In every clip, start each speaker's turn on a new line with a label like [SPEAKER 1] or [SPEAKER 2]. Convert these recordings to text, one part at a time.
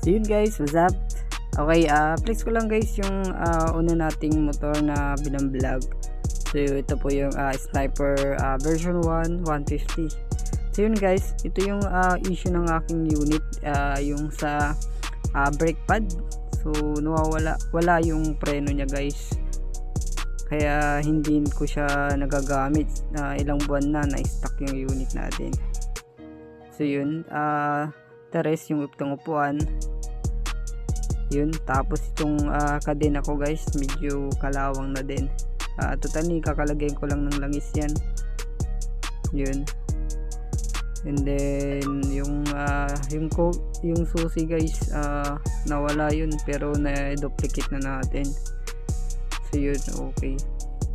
[SPEAKER 1] So yun guys, what's up? Okay, flex ko lang guys yung una nating motor na binamblog. So ito po yung Sniper version 1 150. So yun guys, ito yung issue ng aking unit, yung sa brake pad. So wala yung preno niya guys. Kaya hindi ko siya nagagamit. Ilang buwan na stuck yung unit natin. So yun, the rest yung itong upuan yun, tapos itong kadena ko guys medyo kalawang na din. Totally kakalagay ko lang ng langis yan yun, and then yung susi guys nawala yun pero na-duplicate na natin. So yun, okay,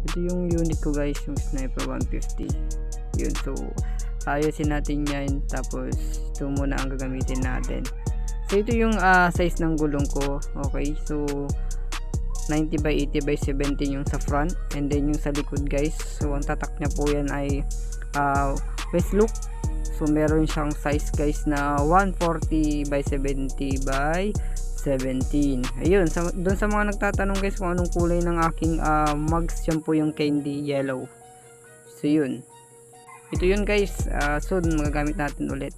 [SPEAKER 1] ito yung unit ko guys, yung Sniper 150 yun. So ayusin natin yan, tapos ito muna ang gagamitin natin. So ito yung size ng gulong ko. Okay, so 90 by 80 by 70 yung sa front, and then yung sa likod guys, so ang tatak niya po yan ay west loop. So meron siyang size guys na 140 by 70 by 17. Ayun, doon sa mga nagtatanong guys kung anong kulay ng aking mugs, yan po yung candy yellow. So yun, ito yun guys, soon magagamit natin ulit.